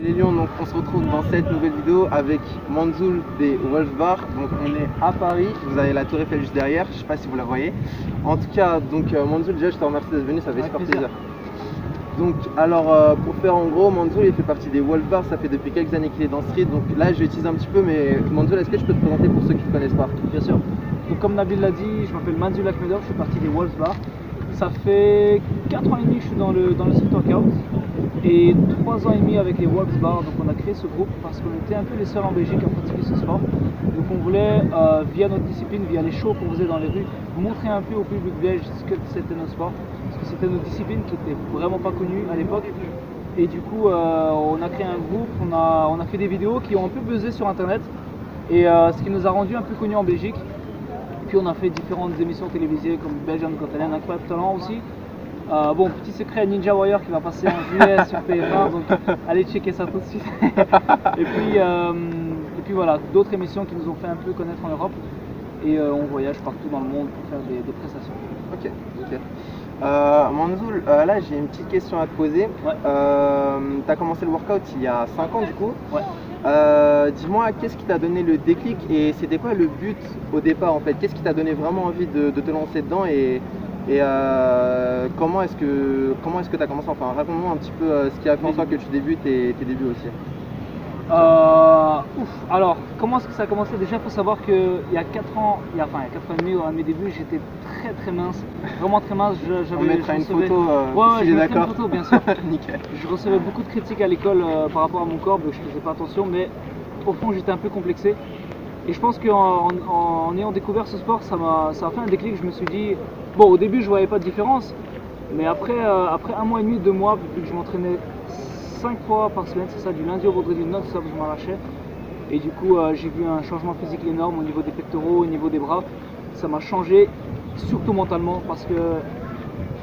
Les Lions, donc on se retrouve dans cette nouvelle vidéo avec Manzoul des Wolf Bar. Donc on est à Paris, vous avez la Tour Eiffel juste derrière, je sais pas si vous la voyez. En tout cas, donc Manzoul, déjà je te remercie d'être venu, ça fait super plaisir. Donc alors pour faire en gros, Manzoul il fait partie des Wolf Bar, ça fait depuis quelques années qu'il est dans Street. Donc là je vais utiliser un petit peu, mais Manzoul, est-ce que tu peux te présenter pour ceux qui ne connaissent pas? Bien sûr. Donc comme Nabil l'a dit, je m'appelle Manzoul Ahmedov, je fais partie des Wolf Bar. Ça fait 4 ans et demi que je suis dans le street workout et 3 ans et demi avec les Wolf Bar. Donc on a créé ce groupe parce qu'on était un peu les seuls en Belgique à pratiquer ce sport. Donc on voulait, via notre discipline, via les shows qu'on faisait dans les rues, montrer un peu au public belge ce que c'était notre sport. Parce que c'était notre discipline qui n'était vraiment pas connue à l'époque. Et du coup, on a créé un groupe, on a fait des vidéos qui ont un peu buzzé sur internet. Et ce qui nous a rendu un peu connus en Belgique. Puis on a fait différentes émissions télévisées comme Belgian Got Talent, Incroyable Talent aussi. Bon, petit secret, Ninja Warrior qui va passer en juillet sur TF1, donc allez checker ça tout de suite. et puis voilà, d'autres émissions qui nous ont fait un peu connaître en Europe. Et on voyage partout dans le monde pour faire des prestations. Ok, nickel. Manzoul, là j'ai une petite question à te poser. Ouais. Tu as commencé le workout il y a 5 ans du coup. Ouais. Dis-moi, qu'est-ce qui t'a donné le déclic et c'était quoi le but au départ en fait? Qu'est-ce qui t'a donné vraiment envie de te lancer dedans et comment est-ce que tu as commencé? Enfin, raconte-moi un petit peu ce qui a fait en sorte que tu débutes et tes débuts aussi. Alors, comment est-ce que ça a commencé? Déjà, il faut savoir qu'il y a 4 ans, il y a 4 ans et demi, à mes débuts, j'étais très mince, vraiment très mince. On mettra une photo ouais, si je j'ai mettrai d'accord. une photo, bien sûr. Nickel. Je recevais beaucoup de critiques à l'école par rapport à mon corps, donc je faisais pas attention, mais au fond, j'étais un peu complexé. Et je pense qu'en ayant découvert ce sport, ça a fait un déclic. Je me suis dit, bon, au début, je voyais pas de différence, mais après 1 mois et demi, 2 mois, vu que je m'entraînais 5 fois par semaine, c'est ça, du lundi au vendredi non-stop, je m'arrachais. Et du coup, j'ai vu un changement physique énorme au niveau des pectoraux, au niveau des bras. Ça m'a changé, surtout mentalement, parce que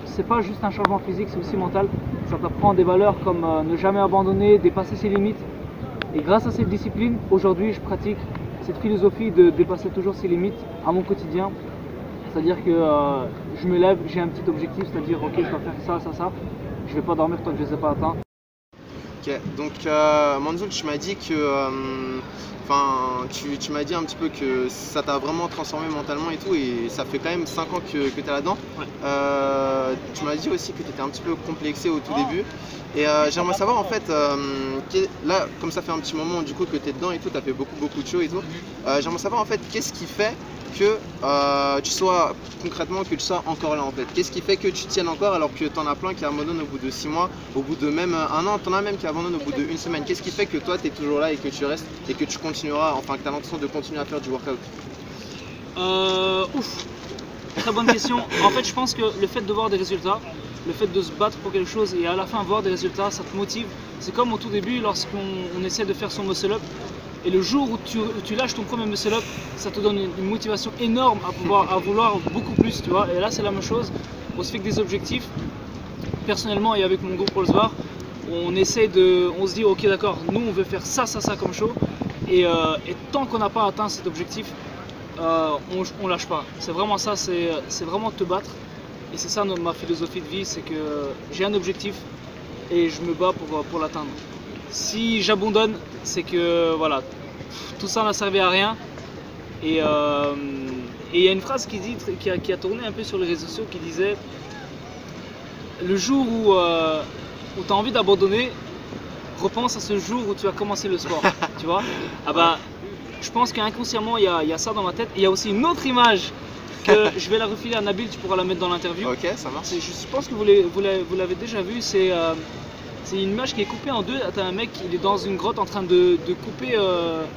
c'est pas juste un changement physique, c'est aussi mental. Ça t'apprend des valeurs comme ne jamais abandonner, dépasser ses limites. Et grâce à cette discipline, aujourd'hui, je pratique cette philosophie de dépasser toujours ses limites à mon quotidien. C'est-à-dire que je me lève, j'ai un petit objectif, c'est-à-dire ok, je dois faire ça. Je vais pas dormir tant que je ne les ai pas atteints. Ok, donc Manzoul, tu m'as dit que, tu m'as dit un petit peu que ça t'a vraiment transformé mentalement et tout, et ça fait quand même 5 ans que tu es là-dedans. Ouais. Tu m'as dit aussi que tu étais un petit peu complexé au tout début, et j'aimerais savoir en fait, là comme ça fait un petit moment du coup que tu es dedans et tout, tu as fait beaucoup de shows et tout, j'aimerais savoir en fait qu'est-ce qui fait que tu sois concrètement que tu sois encore là en fait. Qu'est-ce qui fait que tu tiennes encore alors que tu en as plein qui abandonnent au bout de 6 mois, au bout de même 1 an, tu en as même qui abandonnent au bout de 1 semaine. Qu'est-ce qui fait que toi tu es toujours là et que tu restes et que tu continueras, enfin que tu as l'intention de continuer à faire du workout? Très bonne question. En fait, je pense que le fait de voir des résultats, le fait de se battre pour quelque chose et à la fin voir des résultats, ça te motive. C'est comme au tout début lorsqu'on essaie de faire son muscle-up. Et le jour où tu lâches ton premier muscle-up, ça te donne une motivation énorme à vouloir beaucoup plus, tu vois. Et là, c'est la même chose. On se fixe des objectifs. Personnellement et avec mon groupe Wolf Bar, on se dit, ok, d'accord, nous, on veut faire ça comme show. Et tant qu'on n'a pas atteint cet objectif, on lâche pas. C'est vraiment ça, c'est vraiment te battre. Et c'est ça ma philosophie de vie, c'est que j'ai un objectif et je me bats pour l'atteindre. Si j'abandonne, c'est que voilà, tout ça n'a servi à rien. Et il y a une phrase qui a tourné un peu sur les réseaux sociaux qui disait: le jour où tu as envie d'abandonner, repense à ce jour où tu as commencé le sport. Tu vois? Ah bah, je pense qu'inconsciemment il y a ça dans ma tête. Et il y a aussi une autre image que je vais la refiler à Nabil, tu pourras la mettre dans l'interview. Ok, ça marche. Je pense que vous l'avez déjà vu. C'est une image qui est coupée en deux. T'as un mec, il est dans une grotte en train de couper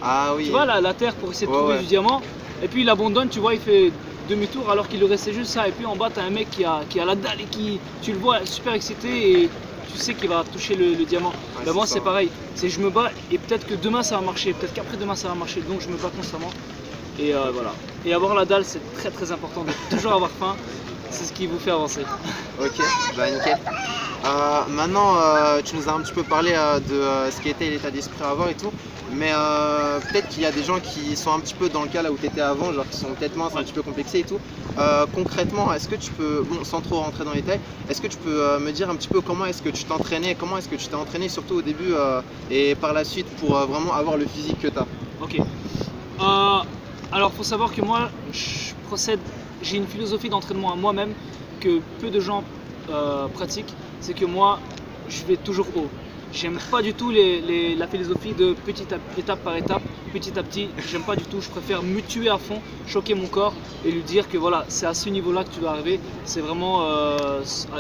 ah, oui. Tu vois, la terre pour essayer de trouver du diamant. Et puis il abandonne, tu vois, il fait demi-tour alors qu'il lui restait juste ça. Et puis en bas, t'as un mec qui a la dalle et tu le vois super excité et tu sais qu'il va toucher le diamant. Ouais, ben moi, c'est pareil. Je me bats et peut-être que demain ça va marcher, peut-être qu'après demain ça va marcher. Donc je me bats constamment. Et voilà. Et avoir la dalle, c'est très important de toujours avoir faim. C'est ce qui vous fait avancer. Ok, bah nickel. Maintenant, tu nous as un petit peu parlé de ce qui était l'état d'esprit avant et tout, mais peut-être qu'il y a des gens qui sont un petit peu dans le cas là où tu étais avant, genre qui sont peut-être minces, un petit peu complexés et tout. Concrètement, est-ce que tu peux, bon, sans trop rentrer dans les détails, est-ce que tu peux me dire un petit peu comment est-ce que tu t'entraînais, comment est-ce que tu t'es entraîné surtout au début et par la suite pour vraiment avoir le physique que tu as? Ok. Alors, faut savoir que moi, j'ai une philosophie d'entraînement à moi-même que peu de gens pratiquent. C'est que moi, je vais toujours haut. J'aime pas du tout la philosophie de étape par étape, petit à petit. J'aime pas du tout. Je préfère me tuer à fond, choquer mon corps et lui dire que voilà, c'est à ce niveau-là que tu dois arriver. C'est vraiment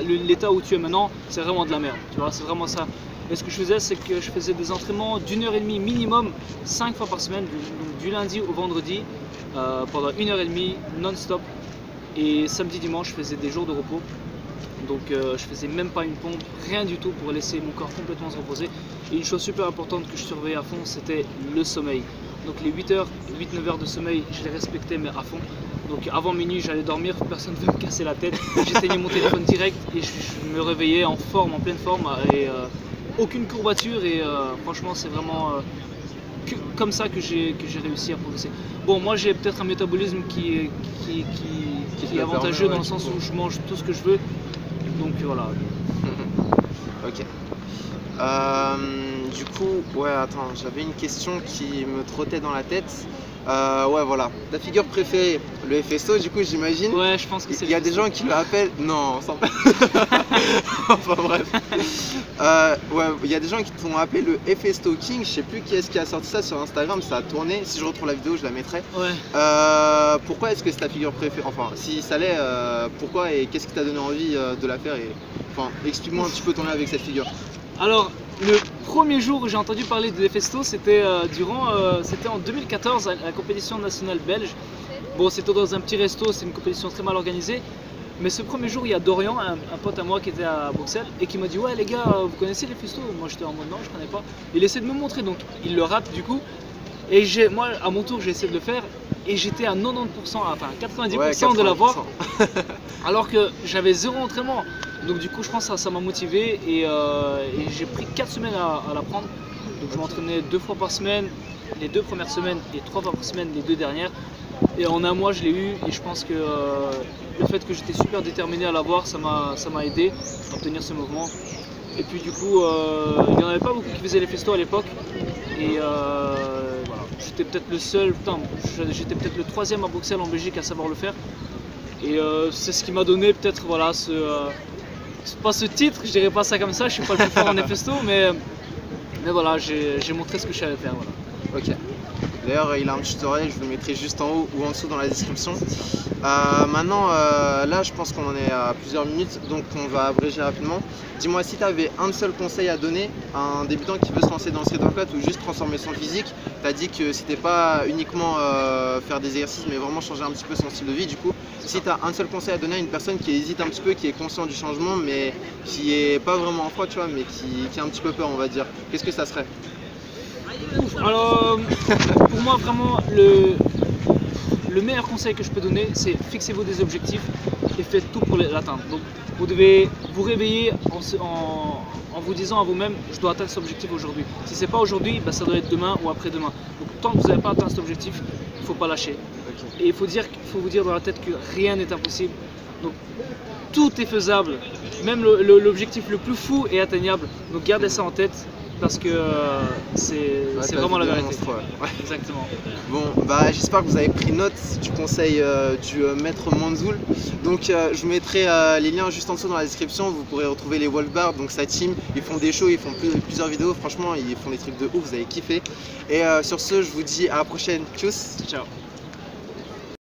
l'état où tu es maintenant, c'est vraiment de la merde. Tu vois, c'est vraiment ça. Et ce que je faisais, c'est que je faisais des entraînements d'1h30 minimum, 5 fois par semaine, du lundi au vendredi, pendant 1h30 non-stop. Et samedi, dimanche, je faisais des jours de repos. Donc je faisais même pas une pompe, rien du tout pour laisser mon corps complètement se reposer. Et une chose super importante que je surveillais à fond, c'était le sommeil. Donc les 8-9 heures de sommeil, je les respectais mais à fond. Donc avant minuit, j'allais dormir, personne ne veut me casser la tête. J'éteignais mon téléphone direct et je me réveillais en forme, en pleine forme. Et aucune courbature et franchement c'est vraiment comme ça que j'ai réussi à progresser. Bon, moi j'ai peut-être un métabolisme qui est avantageux dans le sens où je mange tout ce que je veux. Donc voilà. Ok. Du coup, ouais, attends, j'avais une question qui me trottait dans la tête. Ouais, voilà. Ta figure préférée, le FSO, du coup, j'imagine. Ouais, je pense que c'est. Il y a des gens qui le appellent. Non, sans. Enfin bref. Ouais, il y a des gens qui t'ont appelé le FSO King. Je sais plus qui est-ce qui a sorti ça sur Instagram. Ça a tourné. Si je retrouve la vidéo, je la mettrai. Ouais. Pourquoi est-ce que c'est ta figure préférée? Enfin, si ça l'est, pourquoi et qu'est-ce qui t'a donné envie de la faire et... Enfin, explique-moi un petit peu ton lien avec cette figure. Alors, le premier jour où j'ai entendu parler de l'Efesto, c'était en 2014 à la compétition nationale belge. Bon, c'était dans un petit resto, c'est une compétition très mal organisée. Mais ce premier jour, il y a Dorian, un pote à moi qui était à Bruxelles, et qui m'a dit: ouais les gars, vous connaissez l'Efesto? Moi j'étais en mode non, je connais pas. Il essaie de me montrer, donc il le rate du coup. Et moi, à mon tour, j'ai essayé de le faire. Et j'étais à 90%, enfin 90%, ouais, 90%. De l'avoir, alors que j'avais zéro entraînement. Donc du coup, je pense que ça m'a motivé et j'ai pris 4 semaines à l'apprendre. Donc je m'entraînais 2 fois par semaine, les 2 premières semaines et 3 fois par semaine les 2 dernières. Et en un mois, je l'ai eu et je pense que le fait que j'étais super déterminé à l'avoir, ça m'a aidé à obtenir ce mouvement. Et puis du coup, il n'y en avait pas beaucoup qui faisaient les festos à l'époque. Et voilà, j'étais peut-être le seul, j'étais peut-être le 3e à Bruxelles en Belgique à savoir le faire. Et c'est ce qui m'a donné peut-être voilà, pas ce titre, je dirais pas ça comme ça, je suis pas le plus fort en festo, mais voilà, j'ai montré ce que je savais faire. Voilà. Ok. D'ailleurs, il a un petit tutoriel, je vous le mettrai juste en haut ou en dessous dans la description. Maintenant, là, je pense qu'on en est à plusieurs minutes, donc on va abréger rapidement. Dis-moi, si tu avais un seul conseil à donner à un débutant qui veut se lancer dans le street workout ou juste transformer son physique, tu as dit que c'était pas uniquement faire des exercices, mais vraiment changer un petit peu son style de vie. Du coup, si tu as un seul conseil à donner à une personne qui hésite un petit peu, qui est conscient du changement, mais qui est pas vraiment en foi, tu vois, mais qui a un petit peu peur, on va dire, qu'est-ce que ça serait? Alors, pour moi, vraiment, le meilleur conseil que je peux donner, c'est fixez-vous des objectifs et faites tout pour l'atteindre. Donc, vous devez vous réveiller en vous disant à vous-même: je dois atteindre cet objectif aujourd'hui. Si ce n'est pas aujourd'hui, ça doit être demain ou après-demain. Donc, tant que vous n'avez pas atteint cet objectif, il ne faut pas lâcher. Okay. Et il faut vous dire dans la tête que rien n'est impossible. Donc, tout est faisable. Même l'objectif le plus fou est atteignable. Donc, gardez ça en tête. Parce que c'est vraiment la vérité. Ouais. Exactement. Bon, j'espère que vous avez pris note du conseil du maître Manzoul. Donc je vous mettrai les liens juste en dessous dans la description. Vous pourrez retrouver les Wolfbars, donc sa team. Ils font des shows, ils font plusieurs vidéos. Franchement, ils font des trucs de ouf, vous allez kiffer. Et sur ce, je vous dis à la prochaine. Tchuss. Ciao.